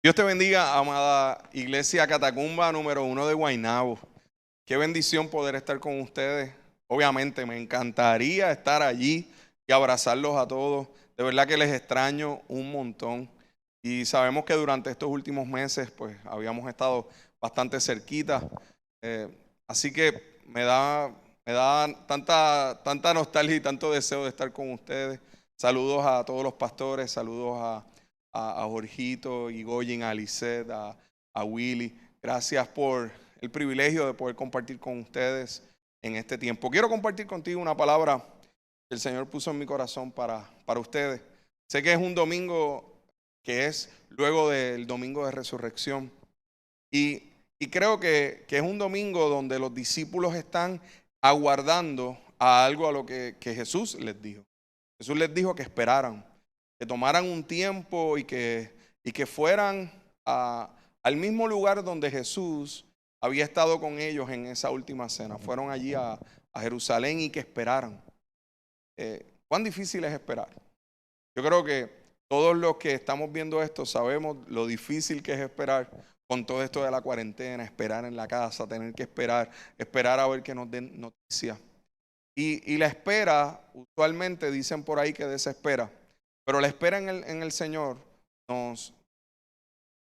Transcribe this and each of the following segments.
Dios te bendiga, amada Iglesia Catacumba número 1 de Guaynabo. Qué bendición poder estar con ustedes. Obviamente me encantaría estar allí y abrazarlos a todos. De verdad que les extraño un montón. Y sabemos que durante estos últimos meses pues habíamos estado bastante cerquita. Eh, Así que me da tanta nostalgia y tanto deseo de estar con ustedes. Saludos a todos los pastores, saludos a Jorgito, y Goyin, a Lisette, a Willy. Gracias por el privilegio de poder compartir con ustedes en este tiempo. Quiero compartir contigo una palabra que el Señor puso en mi corazón para ustedes. Sé que es un domingo que es luego del domingo de resurrección y creo que es un domingo donde los discípulos están aguardando a algo a lo que Jesús les dijo. Jesús les dijo que esperaran, que tomaran un tiempo y que fueran al mismo lugar donde Jesús había estado con ellos en esa última cena. Fueron allí a Jerusalén y que esperaran. ¿Cuán difícil es esperar? Yo creo que todos los que estamos viendo esto sabemos lo difícil que es esperar con todo esto de la cuarentena, esperar en la casa, tener que esperar a ver que nos den noticias. Y la espera, usualmente dicen por ahí que desespera, pero la espera en el Señor nos,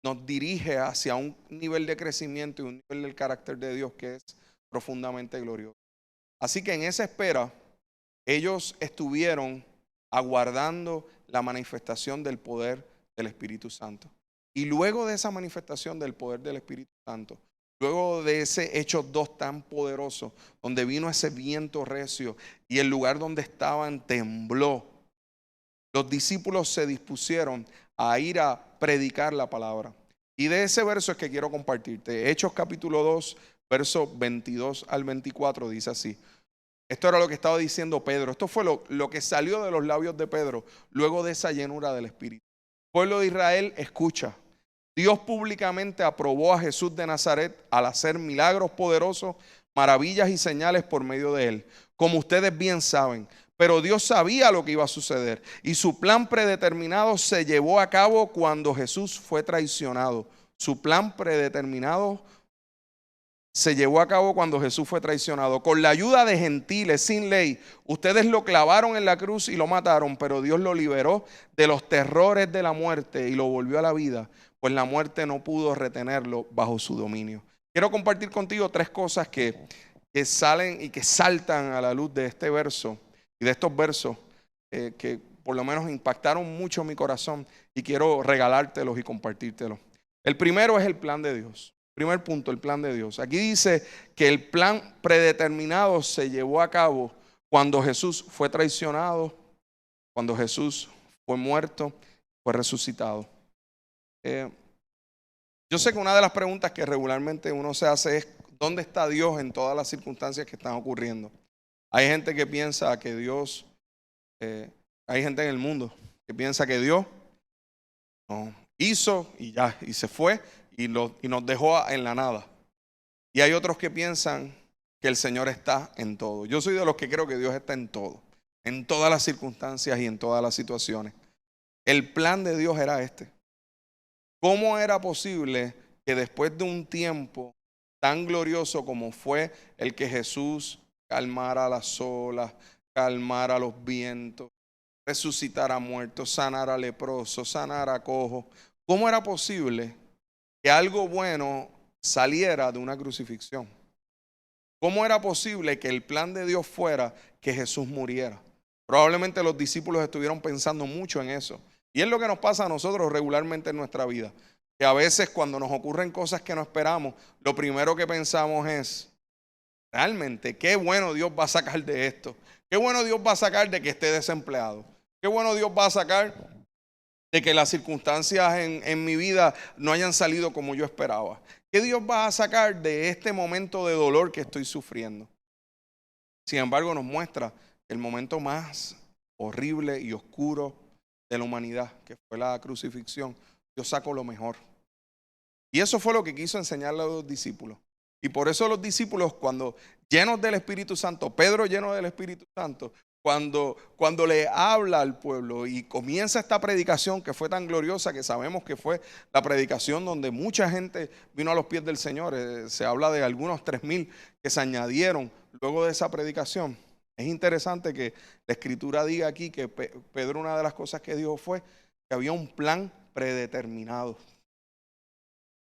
nos dirige hacia un nivel de crecimiento y un nivel del carácter de Dios que es profundamente glorioso. Así que en esa espera, ellos estuvieron aguardando la manifestación del poder del Espíritu Santo. Y luego de esa manifestación del poder del Espíritu Santo, luego de ese Hechos 2 tan poderoso, donde vino ese viento recio y el lugar donde estaban tembló, los discípulos se dispusieron a ir a predicar la palabra. Y de ese verso es que quiero compartirte. Hechos capítulo 2, verso 22 al 24 dice así. Esto era lo que estaba diciendo Pedro. Esto fue lo que salió de los labios de Pedro luego de esa llenura del Espíritu. Pueblo de Israel, escucha. Dios públicamente aprobó a Jesús de Nazaret al hacer milagros poderosos, maravillas y señales por medio de él, como ustedes bien saben. Pero Dios sabía lo que iba a suceder y su plan predeterminado se llevó a cabo cuando Jesús fue traicionado. Su plan predeterminado se llevó a cabo cuando Jesús fue traicionado. Con la ayuda de gentiles sin ley, ustedes lo clavaron en la cruz y lo mataron, pero Dios lo liberó de los terrores de la muerte y lo volvió a la vida, pues la muerte no pudo retenerlo bajo su dominio. Quiero compartir contigo tres cosas que salen y que saltan a la luz de este verso y de estos versos que por lo menos impactaron mucho mi corazón y quiero regalártelos y compartírtelos. El primero es el plan de Dios. Primer punto, el plan de Dios. Aquí dice que el plan predeterminado se llevó a cabo cuando Jesús fue traicionado, cuando Jesús fue muerto, fue resucitado. Yo sé que una de las preguntas que regularmente uno se hace es ¿dónde está Dios en todas las circunstancias que están ocurriendo? Hay gente que piensa que Dios, hay gente en el mundo que piensa que Dios no, hizo y ya, y se fue y nos dejó en la nada. Y hay otros que piensan que el Señor está en todo. Yo soy de los que creo que Dios está en todo, en todas las circunstancias y en todas las situaciones. El plan de Dios era este. ¿Cómo era posible que después de un tiempo tan glorioso como fue el que Jesús calmara las olas, calmara los vientos, resucitara a muertos, sanara a leprosos, sanara a cojos, cómo era posible que algo bueno saliera de una crucifixión? ¿Cómo era posible que el plan de Dios fuera que Jesús muriera? Probablemente los discípulos estuvieron pensando mucho en eso. Y es lo que nos pasa a nosotros regularmente en nuestra vida. Que a veces cuando nos ocurren cosas que no esperamos, lo primero que pensamos es, realmente, qué bueno Dios va a sacar de esto. Qué bueno Dios va a sacar de que esté desempleado. Qué bueno Dios va a sacar de que las circunstancias en mi vida no hayan salido como yo esperaba. ¿Qué Dios va a sacar de este momento de dolor que estoy sufriendo? Sin embargo, nos muestra el momento más horrible y oscuro de la humanidad, que fue la crucifixión. Dios sacó lo mejor. Y eso fue lo que quiso enseñarle a los discípulos. Y por eso los discípulos, cuando llenos del Espíritu Santo, Pedro lleno del Espíritu Santo, cuando le habla al pueblo y comienza esta predicación que fue tan gloriosa, que sabemos que fue la predicación donde mucha gente vino a los pies del Señor. Se habla de algunos 3,000 que se añadieron luego de esa predicación. Es interesante que la Escritura diga aquí que Pedro, una de las cosas que dijo fue que había un plan predeterminado.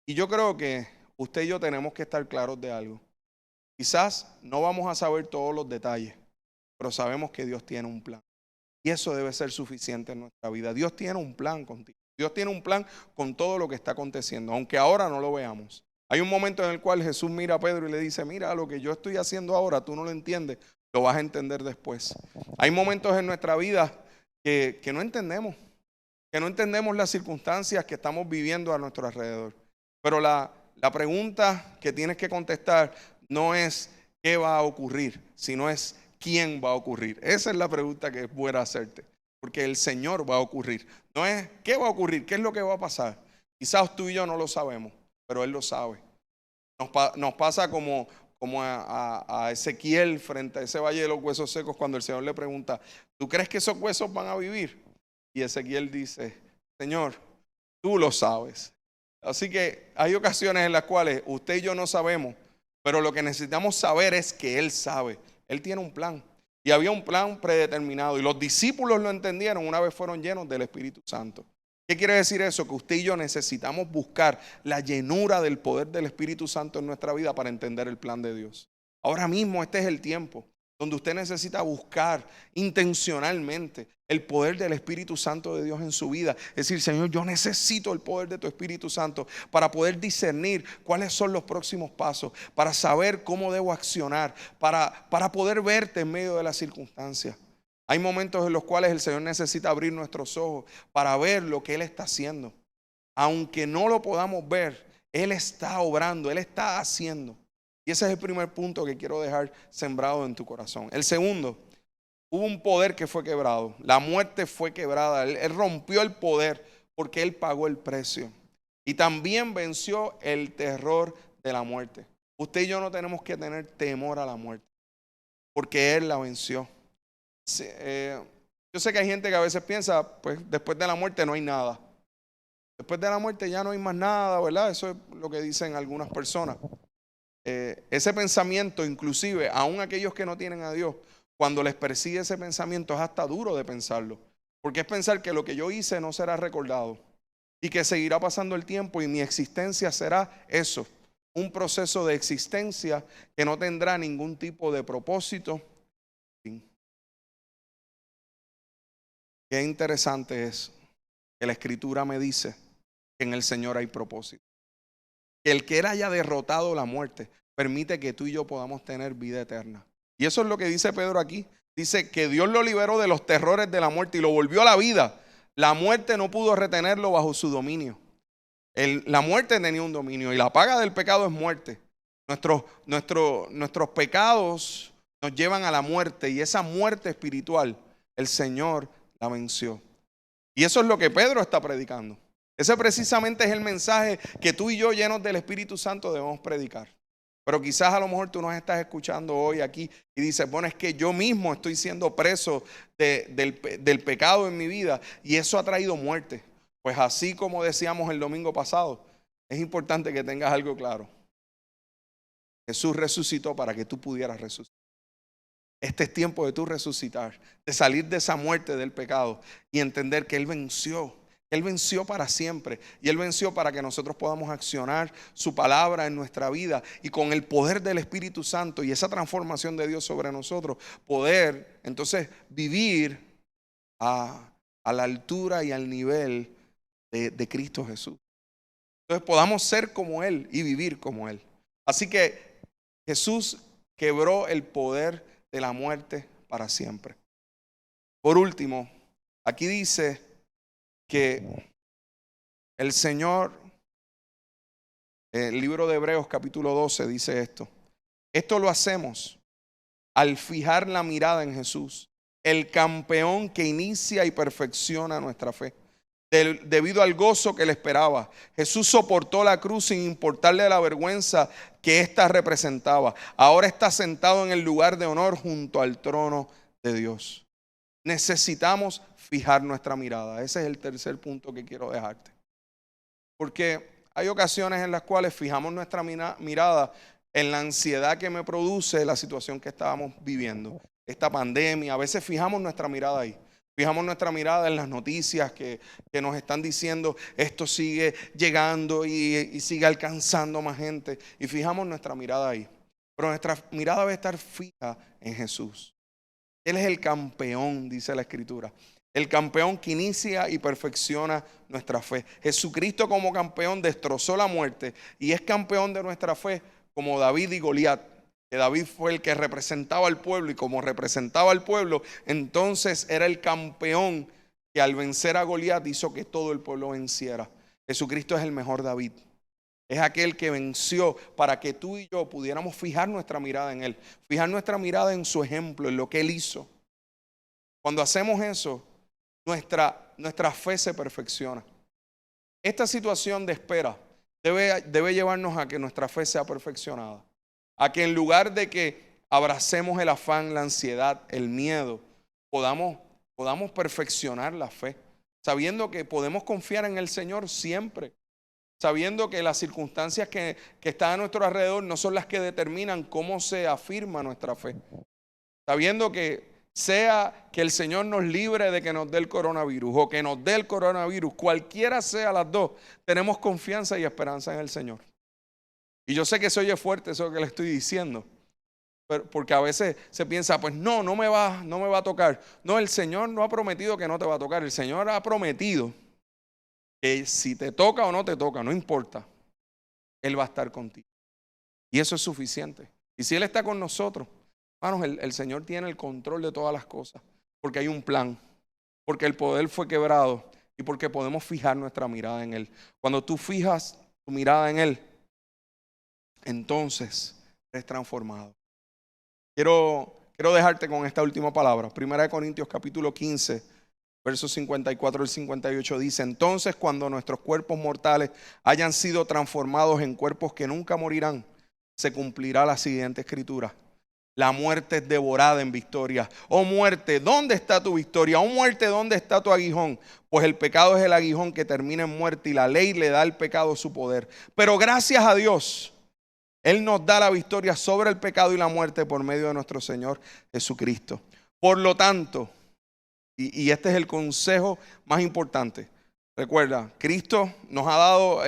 Y yo creo que usted y yo tenemos que estar claros de algo. Quizás no vamos a saber todos los detalles, pero sabemos que Dios tiene un plan. Y eso debe ser suficiente en nuestra vida. Dios tiene un plan contigo. Dios tiene un plan con todo lo que está aconteciendo, aunque ahora no lo veamos. Hay un momento en el cual Jesús mira a Pedro y le dice, mira, lo que yo estoy haciendo ahora, tú no lo entiendes, lo vas a entender después. Hay momentos en nuestra vida que no entendemos las circunstancias que estamos viviendo a nuestro alrededor. Pero la pregunta que tienes que contestar no es qué va a ocurrir, sino es quién va a ocurrir. Esa es la pregunta que es buena hacerte, porque el Señor va a ocurrir. No es qué va a ocurrir, qué es lo que va a pasar. Quizás tú y yo no lo sabemos, pero Él lo sabe. Nos pasa como a Ezequiel frente a ese valle de los huesos secos, cuando el Señor le pregunta, ¿tú crees que esos huesos van a vivir? Y Ezequiel dice, Señor, tú lo sabes. Así que hay ocasiones en las cuales usted y yo no sabemos, pero lo que necesitamos saber es que Él sabe. Él tiene un plan. Y había un plan predeterminado. Y los discípulos lo entendieron una vez fueron llenos del Espíritu Santo. ¿Qué quiere decir eso? Que usted y yo necesitamos buscar la llenura del poder del Espíritu Santo en nuestra vida para entender el plan de Dios. Ahora mismo este es el tiempo donde usted necesita buscar intencionalmente el poder del Espíritu Santo de Dios en su vida. Es decir, Señor, yo necesito el poder de tu Espíritu Santo para poder discernir cuáles son los próximos pasos, para saber cómo debo accionar, para poder verte en medio de las circunstancias. Hay momentos en los cuales el Señor necesita abrir nuestros ojos para ver lo que Él está haciendo. Aunque no lo podamos ver, Él está obrando, Él está haciendo. Y ese es el primer punto que quiero dejar sembrado en tu corazón. El segundo, hubo un poder que fue quebrado. La muerte fue quebrada. Él rompió el poder porque Él pagó el precio. Y también venció el terror de la muerte. Usted y yo no tenemos que tener temor a la muerte, porque Él la venció. Yo sé que hay gente que a veces piensa, pues después de la muerte no hay nada. Después de la muerte ya no hay más nada, ¿verdad? Eso es lo que dicen algunas personas. Ese pensamiento, inclusive, aún aquellos que no tienen a Dios, cuando les persigue ese pensamiento es hasta duro de pensarlo. Porque es pensar que lo que yo hice no será recordado y que seguirá pasando el tiempo y mi existencia será eso, un proceso de existencia que no tendrá ningún tipo de propósito. Qué interesante es que la Escritura me dice que en el Señor hay propósito. Que el que Él haya derrotado la muerte permite que tú y yo podamos tener vida eterna. Y eso es lo que dice Pedro aquí. Dice que Dios lo liberó de los terrores de la muerte y lo volvió a la vida. La muerte no pudo retenerlo bajo su dominio. La muerte tenía un dominio y la paga del pecado es muerte. Nuestros pecados nos llevan a la muerte y esa muerte espiritual el Señor la venció. Y eso es lo que Pedro está predicando. Ese precisamente es el mensaje que tú y yo, llenos del Espíritu Santo, debemos predicar. Pero quizás a lo mejor tú nos estás escuchando hoy aquí y dices, bueno, es que yo mismo estoy siendo preso del pecado en mi vida y eso ha traído muerte. Pues así como decíamos el domingo pasado, es importante que tengas algo claro. Jesús resucitó para que tú pudieras resucitar. Este es tiempo de tú resucitar, de salir de esa muerte del pecado y entender que Él venció. Él venció para siempre y Él venció para que nosotros podamos accionar su palabra en nuestra vida y con el poder del Espíritu Santo y esa transformación de Dios sobre nosotros, poder entonces vivir a la altura y al nivel de Cristo Jesús. Entonces podamos ser como Él y vivir como Él. Así que Jesús quebró el poder de la muerte para siempre. Por último, aquí dice que el Señor, el libro de Hebreos capítulo 12 dice esto. Esto lo hacemos al fijar la mirada en Jesús, el campeón que inicia y perfecciona nuestra fe. Debido al gozo que le esperaba, Jesús soportó la cruz sin importarle la vergüenza que ésta representaba. Ahora está sentado en el lugar de honor junto al trono de Dios. Necesitamos fijar nuestra mirada. Ese es el tercer punto que quiero dejarte. Porque hay ocasiones en las cuales fijamos nuestra mirada en la ansiedad que me produce la situación que estábamos viviendo. Esta pandemia, a veces fijamos nuestra mirada ahí. Fijamos nuestra mirada en las noticias que nos están diciendo esto sigue llegando y sigue alcanzando más gente. Y fijamos nuestra mirada ahí. Pero nuestra mirada debe estar fija en Jesús. Él es el campeón, dice la Escritura. El campeón que inicia y perfecciona nuestra fe. Jesucristo como campeón destrozó la muerte y es campeón de nuestra fe como David y Goliat. Que David fue el que representaba al pueblo y como representaba al pueblo, entonces era el campeón que al vencer a Goliat hizo que todo el pueblo venciera. Jesucristo es el mejor David. Es aquel que venció para que tú y yo pudiéramos fijar nuestra mirada en Él. Fijar nuestra mirada en su ejemplo, en lo que Él hizo. Cuando hacemos eso, nuestra fe se perfecciona. Esta situación de espera debe llevarnos a que nuestra fe sea perfeccionada. A que en lugar de que abracemos el afán, la ansiedad, el miedo, podamos perfeccionar la fe. Sabiendo que podemos confiar en el Señor siempre. Sabiendo que las circunstancias que están a nuestro alrededor no son las que determinan cómo se afirma nuestra fe. Sabiendo que sea que el Señor nos libre de que nos dé el coronavirus o que nos dé el coronavirus, cualquiera sea las dos, tenemos confianza y esperanza en el Señor. Y yo sé que se oye fuerte eso que le estoy diciendo, porque a veces se piensa, pues no me va a tocar. No, el Señor no ha prometido que no te va a tocar. El Señor ha prometido que si te toca o no te toca, no importa, Él va a estar contigo. Y eso es suficiente. Y si Él está con nosotros, hermanos, el Señor tiene el control de todas las cosas, porque hay un plan, porque el poder fue quebrado y porque podemos fijar nuestra mirada en Él. Cuando tú fijas tu mirada en Él, entonces eres transformado. Quiero dejarte con esta última palabra. 1 Corintios capítulo 15, versos 54 al 58 dice: entonces cuando nuestros cuerpos mortales hayan sido transformados en cuerpos que nunca morirán, se cumplirá la siguiente escritura: la muerte es devorada en victoria. Oh muerte, ¿dónde está tu victoria? Oh muerte, ¿dónde está tu aguijón? Pues el pecado es el aguijón que termina en muerte y la ley le da al pecado su poder. Pero gracias a Dios, Él nos da la victoria sobre el pecado y la muerte por medio de nuestro Señor Jesucristo. Por lo tanto, y este es el consejo más importante. Recuerda, Cristo nos ha dado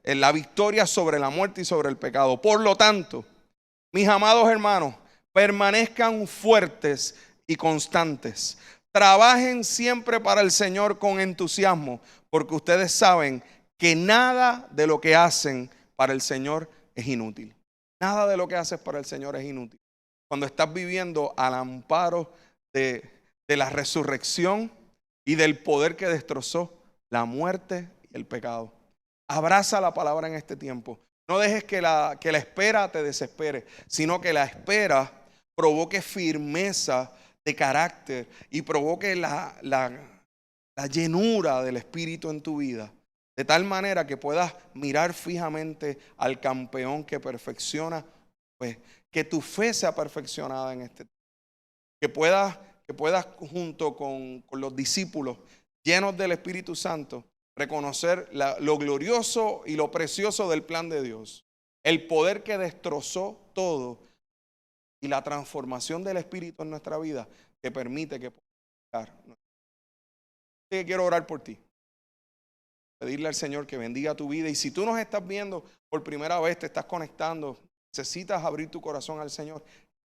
la victoria sobre la muerte y sobre el pecado. Por lo tanto, mis amados hermanos, permanezcan fuertes y constantes. Trabajen siempre para el Señor con entusiasmo, porque ustedes saben que nada de lo que hacen para el Señor es inútil. Nada de lo que haces para el Señor es inútil. Cuando estás viviendo al amparo de la resurrección y del poder que destrozó la muerte y el pecado. Abraza la palabra en este tiempo. No dejes que la espera te desespere, sino que la espera provoque firmeza de carácter y provoque la llenura del Espíritu en tu vida. De tal manera que puedas mirar fijamente al campeón que perfecciona, pues, que tu fe sea perfeccionada en este tiempo. Que puedas junto con los discípulos llenos del Espíritu Santo reconocer lo glorioso y lo precioso del plan de Dios. El poder que destrozó todo y la transformación del Espíritu en nuestra vida que permite que podamos llegar. Quiero orar por ti. Pedirle al Señor que bendiga tu vida. Y si tú nos estás viendo por primera vez, te estás conectando, necesitas abrir tu corazón al Señor,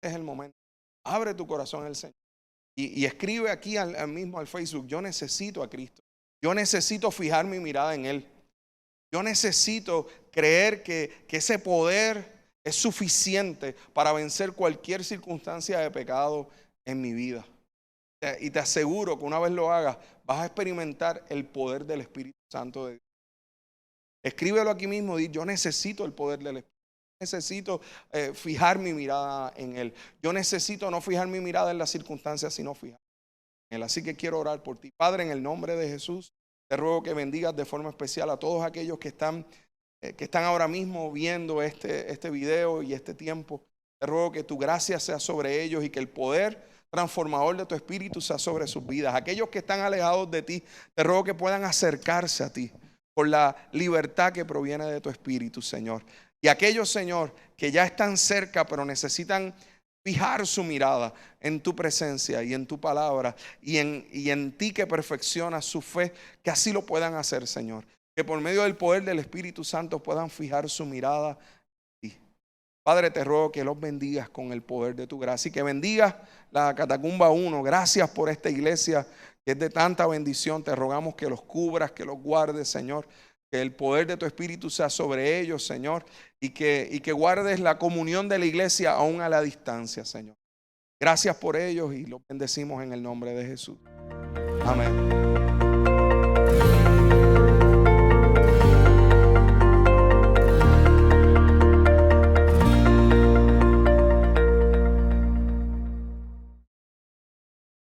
este es el momento. Abre tu corazón al Señor. Y escribe aquí al Facebook: yo necesito a Cristo. Yo necesito fijar mi mirada en Él. Yo necesito creer que ese poder es suficiente para vencer cualquier circunstancia de pecado en mi vida. Y te aseguro que una vez lo hagas, vas a experimentar el poder del Espíritu Santo de Dios. Escríbelo aquí mismo, di: yo necesito el poder del Espíritu. Necesito fijar mi mirada en Él. Yo necesito no fijar mi mirada en las circunstancias, sino fijar en Él. Así que quiero orar por ti. Padre, en el nombre de Jesús, te ruego que bendigas de forma especial a todos aquellos que están ahora mismo viendo este video y este tiempo. Te ruego que tu gracia sea sobre ellos y que el poder transformador de tu espíritu sea sobre sus vidas. Aquellos que están alejados de ti, te ruego que puedan acercarse a ti por la libertad que proviene de tu espíritu, Señor. Y aquellos, Señor, que ya están cerca, pero necesitan fijar su mirada en tu presencia y en tu palabra y en ti que perfecciona su fe, que así lo puedan hacer, Señor. Que por medio del poder del Espíritu Santo puedan fijar su mirada en ti. Padre, te ruego que los bendigas con el poder de tu gracia y que bendigas la Catacumba 1. Gracias por esta iglesia que es de tanta bendición. Te rogamos que los cubras, que los guardes, Señor. Que el poder de tu Espíritu sea sobre ellos, Señor, y que guardes la comunión de la iglesia aún a la distancia, Señor. Gracias por ellos y los bendecimos en el nombre de Jesús. Amén.